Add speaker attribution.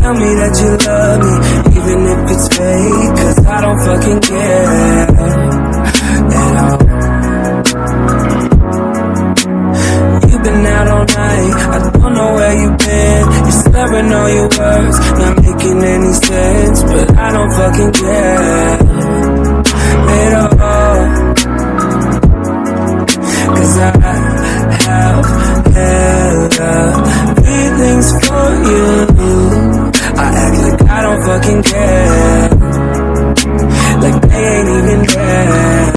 Speaker 1: tell me that you love me, even if it's fake, 'cause I don't fucking care at all. You've been out all night, I don't know where you've been. You're slurring all your words, not making any sense, but I don't fucking care at all. 'Cause I